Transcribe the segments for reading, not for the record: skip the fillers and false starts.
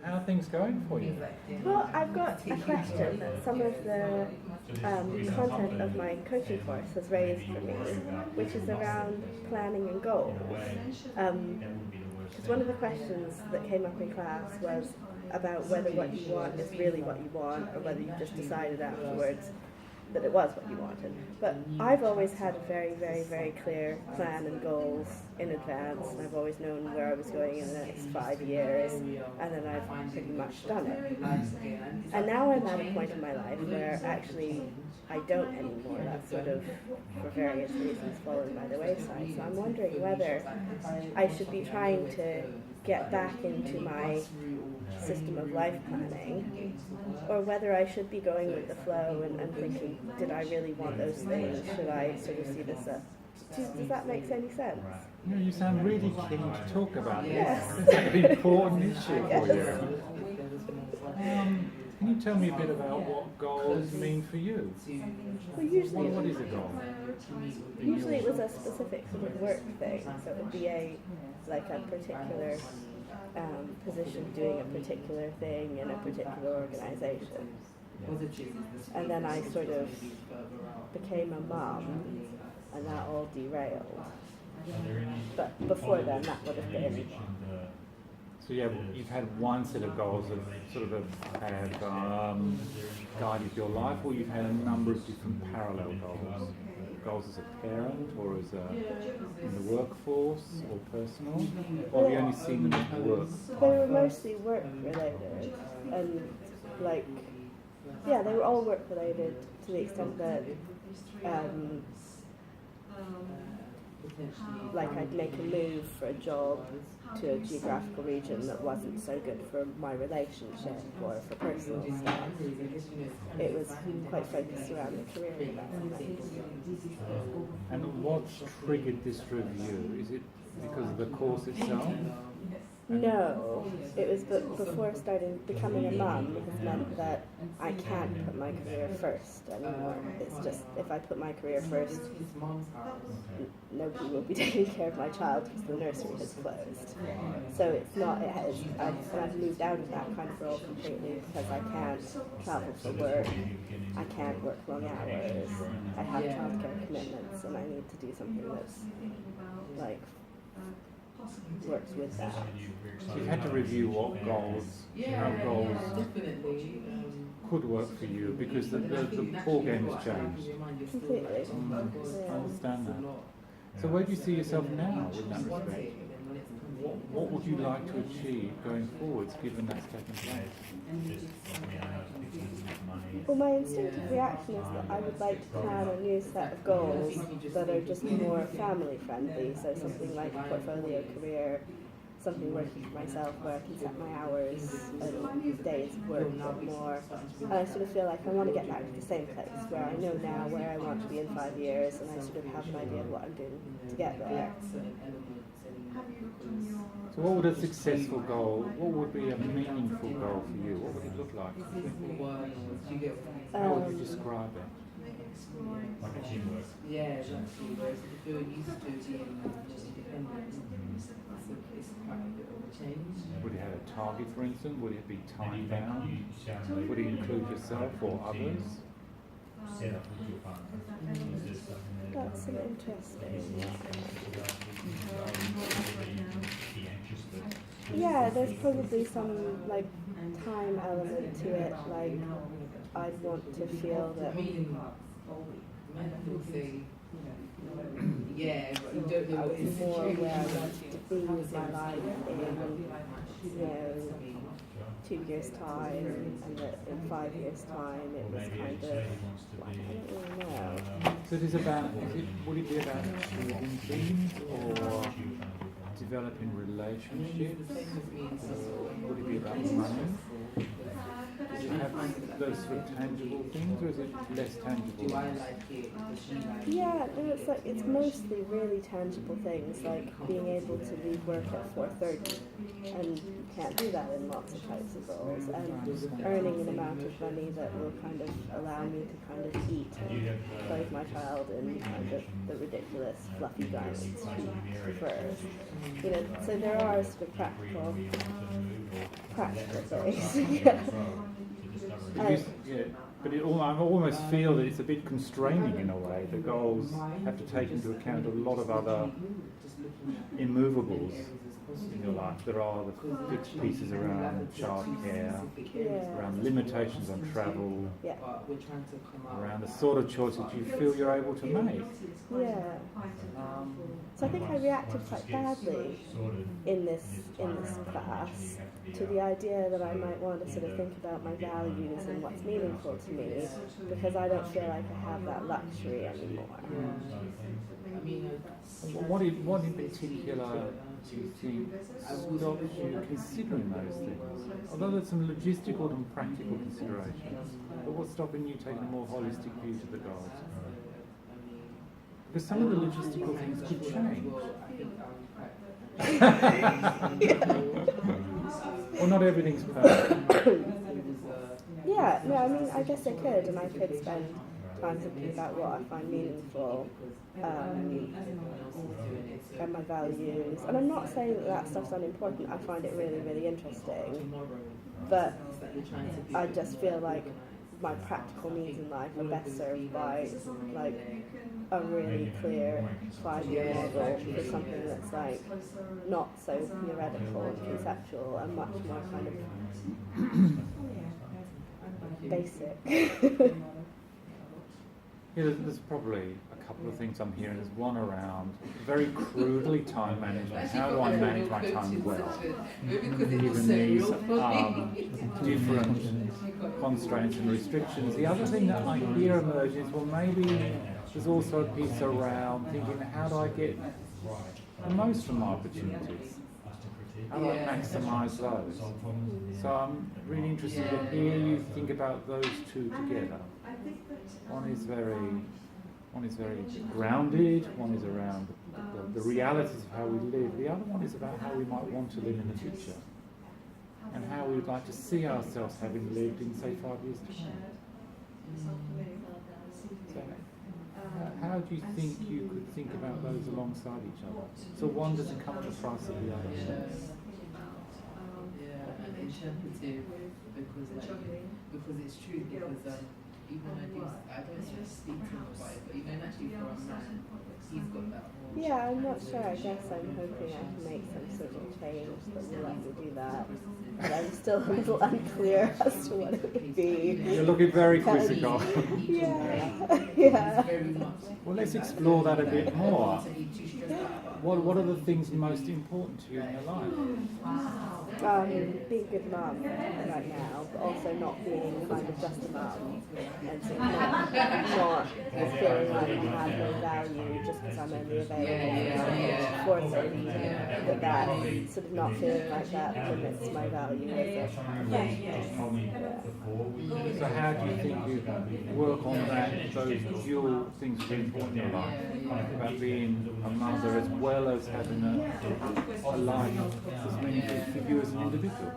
How are things going for you? Well, I've got a question that some of the content of my coaching course has raised for me, which is around planning and goals. Because one of the questions that came up in class was about whether what you want is really what you want, or whether you just decided afterwards that it was what you wanted. But I've always had a very, very, very clear plan and goals in advance, and I've always known where I was going in the next 5 years, and then I've pretty much done it. And now I'm at a point in my life where actually I don't anymore. That's sort of, for various reasons, fallen by the wayside. So I'm wondering whether I should be trying to get back into my system of life planning, or whether I should be going with the flow and thinking, did I really want those things? Should I sort of see this up? Does that make any sense? Yeah, you sound really keen to talk about this. Yes. It's an important issue for you. Yes. Can you tell me a bit about what goals mean for you? Well, usually, What is a goal? usually it was a specific sort of work thing, so it would be a particular position doing a particular thing in a particular organization. And then I sort of became a mum, and that all derailed. But before then, that would have been. So you've had one set of goals that sort of have guided your life, or you've had a number of different parallel goals? Goals as a parent, or as in the workforce, or personal? Or have you only seen them as work? They were mostly work related, and they were all work related to the extent that I'd make a move for a job to a geographical region that wasn't so good for my relationship or for personal stuff. It was quite focused around the career development. And what's triggered this review? Is it because of the course itself? No, it was before becoming a mum has meant that I can't put my career first anymore. It's just, if I put my career first, nobody will be taking care of my child because the nursery has closed. So it's not, I've moved out of that kind of role completely because I can't travel for work, I can't work long hours, I have childcare commitments, and I need to do something that's works with that. So you've had to review what goals could work for you, because the ball game has changed. Completely. I understand that. So where do you see yourself now in that respect? What would you like to achieve going forwards, given that's taken place? Well, my instinctive reaction is that I would like to plan a new set of goals that are just more family friendly, so something like a portfolio career, something working for myself where I can set my hours and days of work a bit more. And I sort of feel like I want to get back to the same place where I know now where I want to be in 5 years, and I sort of have an idea of what I'm doing to get there. So what would a successful goal, what would be a meaningful goal for you? What would it look like? How would you describe it? Like a teamwork. Yeah, exactly. Whereas if you're used to being just independent, it's quite a bit of a change. Would it have a target, for instance? Would it be time bound? Would it include yourself or others? That's an interesting one. Yeah, there's probably some time element to it. Like, I'd want to feel that I was more where I wanted to be with my life in 2 years' time, and that in 5 years' time it was kind of, I don't really know. So it is about, would it be about achieving things, or developing relationships, or would it be about money? Does it have those sort of tangible things, or is it less tangible ones? Yeah, no, it's mostly really tangible things, like being able to leave work at 4:30, and you can't do that in lots of types of roles, and earning an amount of money that will kind of allow me to kind of eat and clothe my child in kind of the ridiculous fluffy garments she prefers. So there are sort of practical practical things. Yeah. Yeah, but I almost feel that it's a bit constraining in a way. The goals have to take into account a lot of other immovables in your life. There are the fixed pieces around childcare, Yeah. around limitations on travel, Yeah. around the sort of choices you feel you're able to make. Yeah. So I think I reacted quite badly in this class to the idea that I might want to sort of think about my values and what's meaningful to me, because I don't feel like I have that luxury anymore. What in particular do you think stops you considering those things? Although there's some logistical and practical considerations, but what's stopping you taking a more holistic view to the goals? Because some of the logistical things could change. Well, not everything's perfect. Yeah, no, I mean, I guess I could, and I could spend time thinking about what I find meaningful, and my values. And I'm not saying that that stuff's unimportant. I find it really, really interesting. But I just feel like my practical needs in life are best served by like a really clear 5-year model for something that's like not so theoretical and conceptual and much more kind of basic. Yeah, there's probably a couple of things I'm hearing. There's one around very crudely time management. How do I manage my time well, given these different constraints and restrictions? The other thing that I hear emerge is, well, maybe there's also a piece around thinking, how do I get the most from my opportunities? How do I maximise those? So I'm really interested to hear you think about those two together. One is very grounded, one is around the realities of how we live, the other one is about how we might want to live in the future and how we would like to see ourselves having lived in, say, 5 years' time. So, how do you think you could think about those alongside each other? So one doesn't come at the price of the other. And interpretive, because it's true, because even I don't speak to him about it, but even actually for a man, he's got that whole... Yeah, I'm not sure. I guess I'm hoping I can make some sort of change that will let me do that. But I'm still a little unclear as to what it would be. You're looking very quizzical. Yeah. Well, let's explore that a bit more. What are the things most important to you in your life? Being a good mum right now, but also not being kind of just a mum, and sort of not feeling like I have no value just because I'm only available for things. That sort of not feeling like that limits my value as a professional. So how do you think you work on that, those dual things that are important in your life, about being a mother as well as having a life that's meaningful for you as an individual?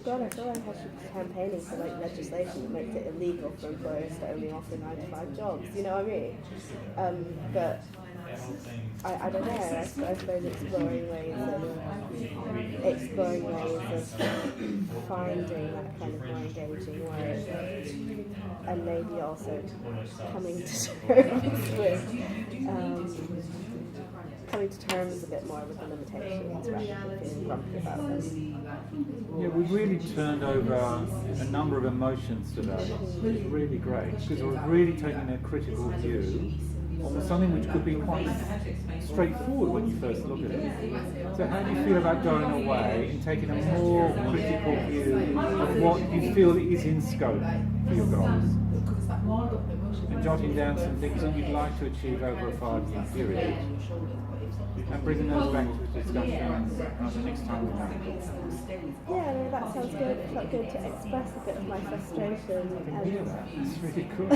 God, I feel like I should be campaigning for like legislation that makes it illegal for employers to only offer 9-to-5 jobs. You know what I mean? But I don't know. I suppose exploring ways of finding that kind of more engaging work, and maybe also coming to terms a bit more with the limitations rather than feeling grumpy about them. Yeah, we've really turned over a number of emotions today, which is really great, because we're really taking a critical view on something which could be quite straightforward when you first look at it. So how do you feel about going away and taking a more critical view of what you feel is in scope for your goals? And jotting down some things that you'd like to achieve over a 5-year period, and bringing those back to the discussion the next time we have it. Yeah, no, that sounds good. It felt good to express a bit of my frustration. I can hear that. It's really cool.